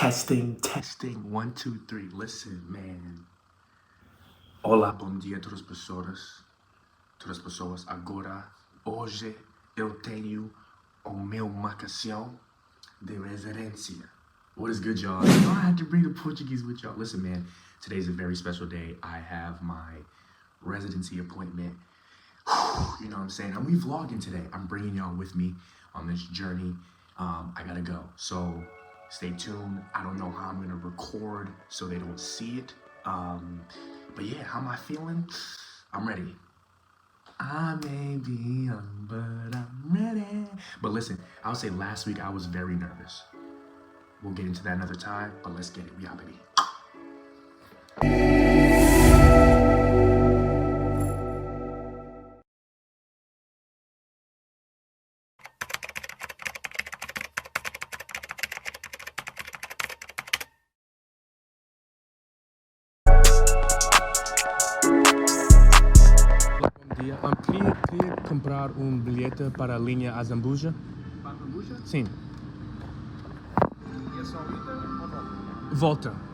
Testing, 1, 2, 3. Listen, man. Olá, bom dia a todas as pessoas. Agora, hoje, eu tenho o meu marcação de residência. What is good, y'all? You know I had to bring the Portuguese with y'all. Listen, man, today's a very special day. I have my residency appointment. You know what I'm saying? And we vlogging today. I'm bringing y'all with me on this journey. I gotta go. So stay tuned. I don't know how I'm gonna record so they don't see it. But yeah, how am I feeling? I'm ready. I may be young, but I'm ready. But listen, I would say last week I was very nervous. We'll get into that another time, but let's get it. We out, baby. Bom dia. Queria comprar bilhete para a linha a Zambuja. Para Zambuja? Sim. E é só ida ou volta? Volta.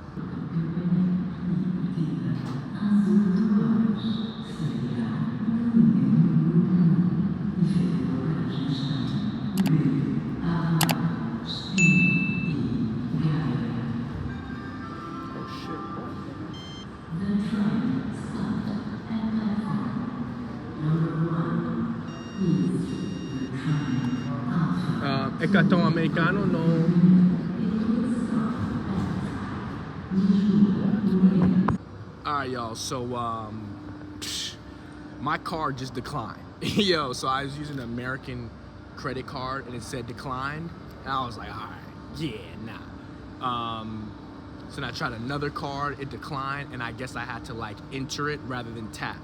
É cartão americano, não. Alright, y'all, so my card just declined. Yo, so I was using an American credit card and it said declined, and I was like, alright, yeah, nah. So then I tried another card, it declined, and I guess I had to like enter it rather than tap.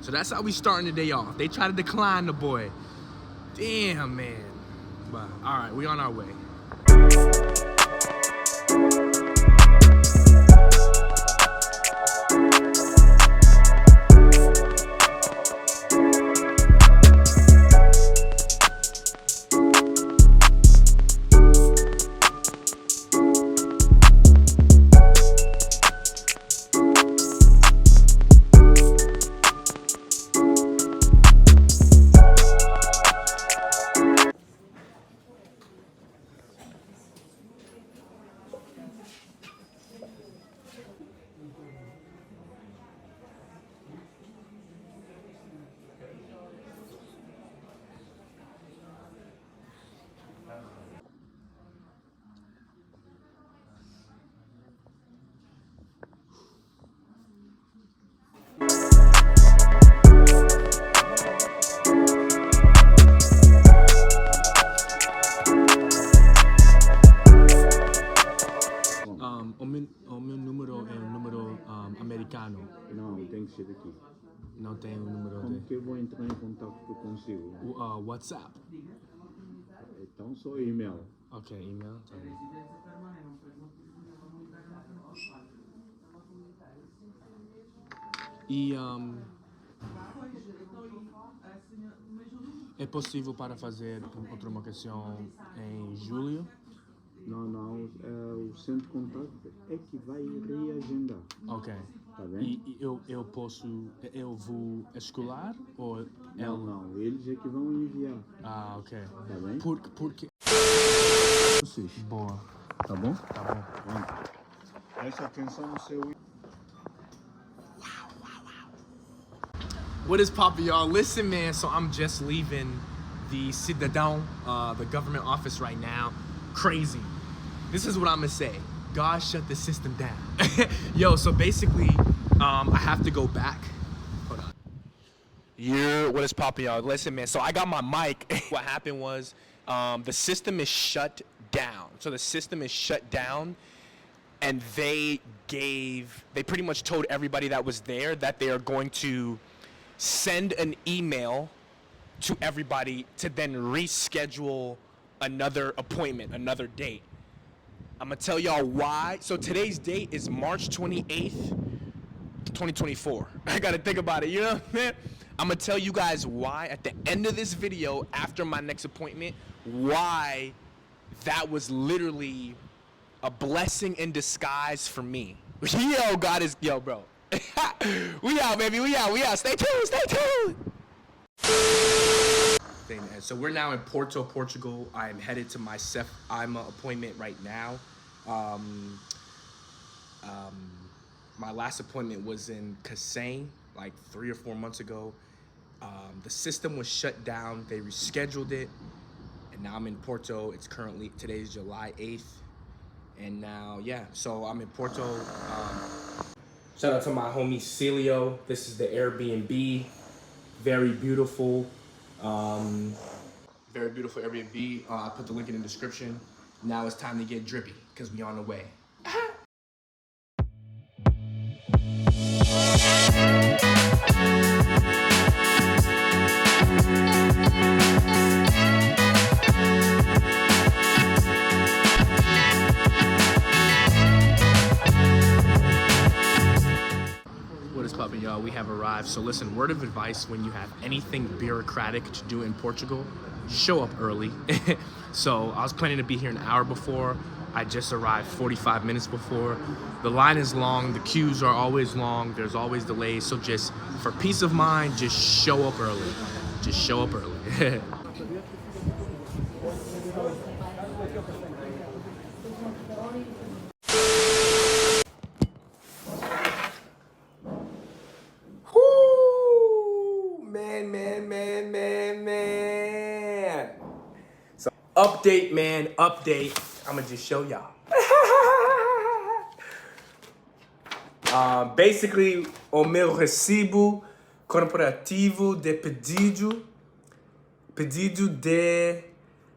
So that's how we starting the day off. They try to decline the boy. Damn, man. But alright, we on our way. O meu número é um número americano. Não, tem que ser daqui. Não tem o número Como de... que eu vou entrar em contato consigo? WhatsApp. Então só e-mail. Ok, e-mail. Tá bem. E é possível para fazer outra marcação em julho? Não, o centro de contato é que vai reagendar. Ok. Tá bem? E eu vou escolar ou... Não, eles é que vão enviar. Ah, ok. Tá bem? Porque... Boa. Tá bom? Tá bom. Pronto. Preste atenção no seu... What is poppin', y'all? Listen, man, so I'm just leaving the Cidadão, the government office right now. Crazy. This is what I'm gonna say. God shut the system down. Yo, so basically, I have to go back. Hold on. What is poppin', y'all? Listen, man, so I got my mic. What happened was, the system is shut down. So the system is shut down, and they pretty much told everybody that was there that they are going to send an email to everybody to then reschedule another appointment, another date. I'm gonna tell y'all why. So today's date is March 28th, 2024. I gotta think about it, you know what I mean? I'm gonna tell you guys why at the end of this video, after my next appointment, why that was literally a blessing in disguise for me. Yo, God is, yo, bro. We out, baby, we out. Stay tuned. So we're now in Porto, Portugal. I am headed to my AIMA appointment right now. My last appointment was in Kasane, like 3 or 4 months ago. The system was shut down. They rescheduled it, and now I'm in Porto. Today's July 8th, and now, yeah, so I'm in Porto. Shout out to my homie Celio. This is the Airbnb. Very beautiful. Very beautiful Airbnb. I'll put the link in the description. Now it's time to get drippy, because we on the way. What is poppin', y'all? We have arrived. So listen, word of advice when you have anything bureaucratic to do in Portugal, show up early. So I was planning to be here an hour before. I just arrived 45 minutes before. The line is long, the queues are always long, there's always delays. So just for peace of mind, just show up early. Just show up early. Man. So update, man, update. I'ma just show y'all. Basically, o meu recibo corporativo de pedido de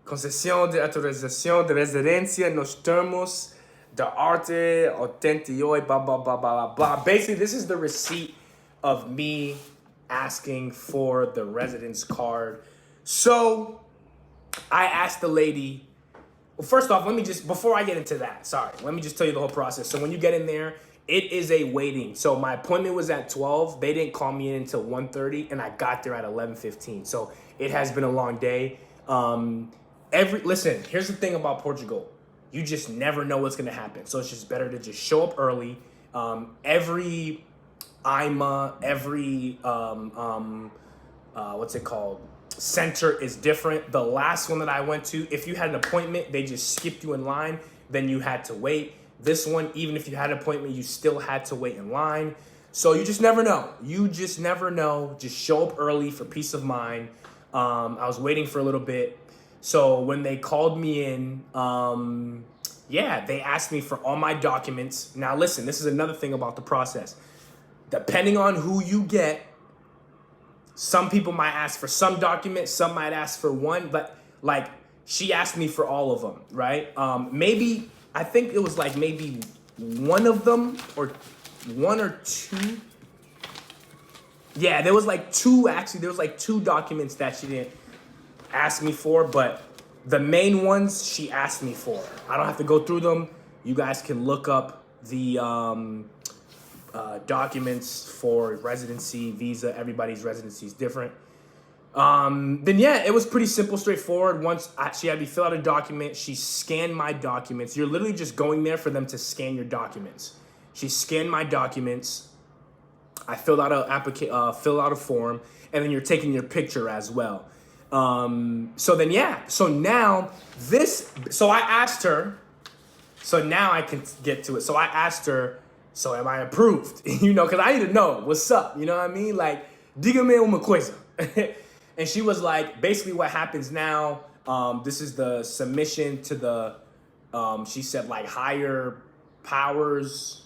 concessão de autorização de residência nos termos da arte 88, blah, blah, blah, blah, blah. Basically, this is the receipt of me asking for the residence card. So I asked the lady, well, first off, before I get into that, let me just tell you the whole process. So when you get in there, it is a waiting. So my appointment was at 12. They didn't call me in until 1:30, and I got there at 11:15. So it has been a long day. Listen, here's the thing about Portugal. You just never know what's gonna happen. So it's just better to just show up early. Every AIMA, every what's it called? Center is different. The last one that I went to, if you had an appointment, they just skipped you in line, then you had to wait. This one, even if you had an appointment, you still had to wait in line. So you just never know. Just show up early for peace of mind. I was waiting for a little bit. So when they called me in, they asked me for all my documents. Now listen, this is another thing about the process. Depending on who you get, some people might ask for some documents, some might ask for one, but like she asked me for all of them, right? I think it was like maybe one of them or one or two. Yeah, there was like two, actually, there was like two documents that she didn't ask me for, but the main ones she asked me for. I don't have to go through them. You guys can look up the documents for residency, visa. Everybody's residency is different. It was pretty simple, straightforward. Once she had me fill out a document, she scanned my documents. You're literally just going there for them to scan your documents. She scanned my documents. I filled out a form, and then you're taking your picture as well. So I asked her. So now I can get to it. So I asked her, so am I approved? Because I need to know what's up. You know what I mean? Like, dígame uma coisa. And she was like, basically what happens now, this is the submission to the, she said like higher powers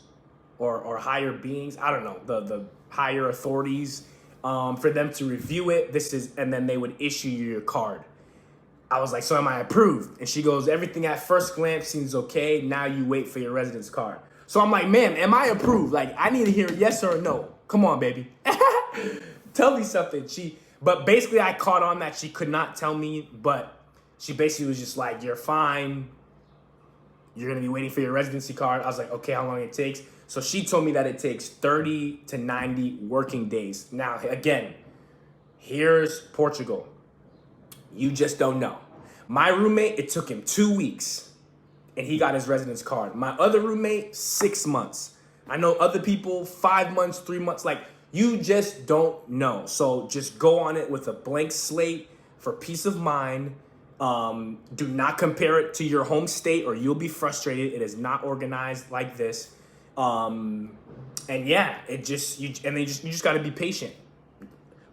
or higher beings. I don't know, the higher authorities, for them to review it. And then they would issue you your card. I was like, so am I approved? And she goes, everything at first glance seems okay. Now you wait for your residence card. So I'm like, ma'am, am I approved? Like, I need to hear yes or no. Come on, baby. Tell me something. But basically I caught on that she could not tell me, but she basically was just like, you're fine. You're going to be waiting for your residency card. I was like, okay, how long it takes? So she told me that it takes 30 to 90 working days. Now, again, here's Portugal. You just don't know. My roommate, it took him 2 weeks. and he got his residence card. My other roommate, 6 months. I know other people, 5 months, 3 months. Like, you just don't know. So just go on it with a blank slate for peace of mind. Do not compare it to your home state or you'll be frustrated. It is not organized like this. And yeah, you just got to be patient.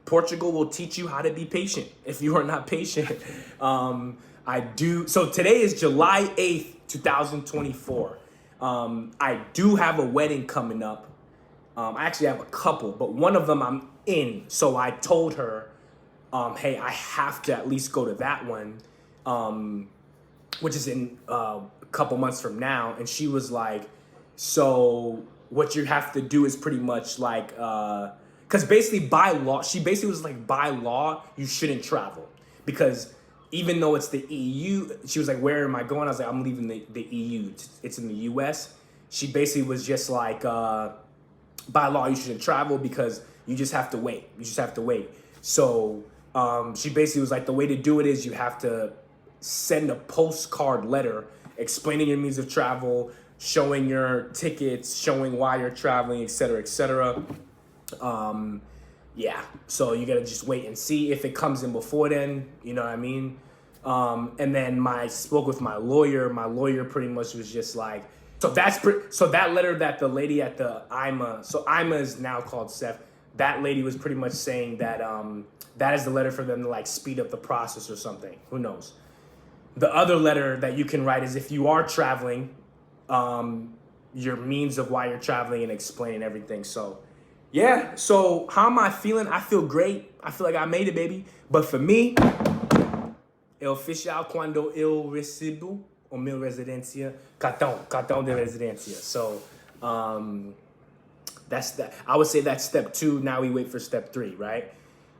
Portugal will teach you how to be patient if you are not patient. So today is July 8th, 2024. I do have a wedding coming up. I actually have a couple, but one of them I'm in. So I told her, hey, I have to at least go to that one, which is in a couple months from now. And she was like, so what you have to do is pretty much like, because basically by law, she basically was like, by law, you shouldn't travel. Because even though it's the EU, she was like, where am I going? I was like, I'm leaving the EU. It's in the US. She basically was just like, by law, you shouldn't travel because you just have to wait. You just have to wait. So she basically was like, the way to do it is you have to send a postcard letter explaining your means of travel, showing your tickets, showing why you're traveling, et cetera, et cetera. Yeah, so you gotta just wait and see if it comes in before then, you know what I mean? And then spoke with my lawyer. My lawyer pretty much was just like, so that letter that the lady at the AIMA, so AIMA is now called SEF, that lady was pretty much saying that that is the letter for them to like speed up the process or something. Who knows? The other letter that you can write is if you are traveling, your means of why you're traveling and explaining everything. So yeah, so how am I feeling? I feel great. I feel like I made it, baby. But for me, é oficial quando eu recebo o meu residência, cartão de residência. So that's that. I would say that's step 2. Now we wait for step 3, right?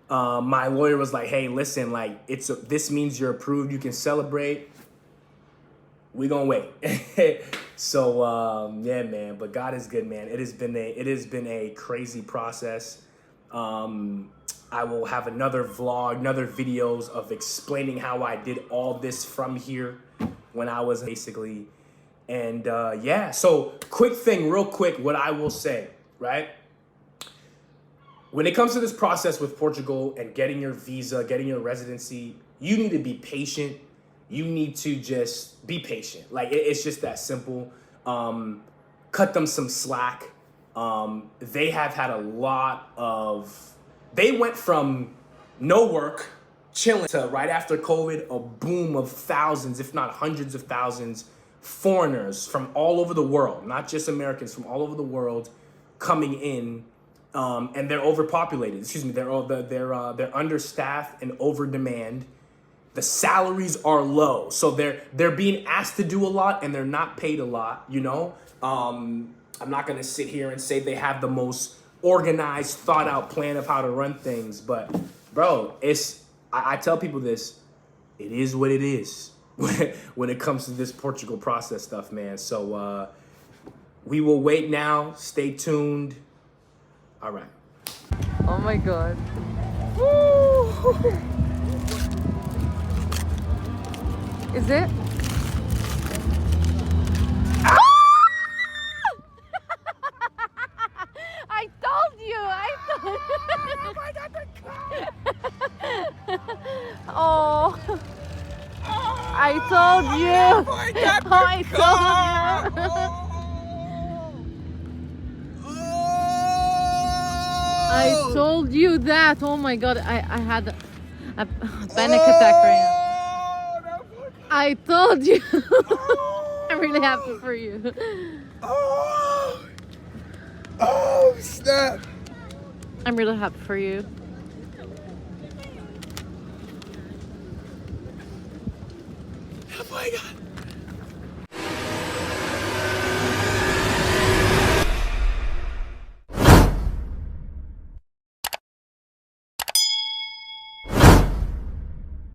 My lawyer was like, hey, listen, like this means you're approved. You can celebrate. We gonna wait. So yeah, man. But God is good, man. It has been a crazy process. I will have another vlog, another videos of explaining how I did all this from here when I was basically. And yeah. So quick thing, real quick. What I will say, right? When it comes to this process with Portugal and getting your visa, getting your residency, you need to be patient. You need to just be patient. Like, it's just that simple. Cut them some slack. They have had a lot of... They went from no work, chilling, to right after COVID, a boom of thousands, if not hundreds of thousands, foreigners from all over the world, not just Americans, from all over the world coming in. And they're overpopulated. Excuse me, they're understaffed and over demand. The salaries are low, so they're being asked to do a lot and they're not paid a lot, you know? I'm not gonna sit here and say they have the most organized, thought out plan of how to run things, but bro, I tell people this, it is what it is when it comes to this Portugal process stuff, man. So we will wait now, stay tuned. All right. Oh my God. Woo! Is it? Ah! I told you. Oh, I told you. I told you. I told you that. Oh my God, I had a panic attack right now. I told you. I'm really happy for you. Oh snap! I'm really happy for you.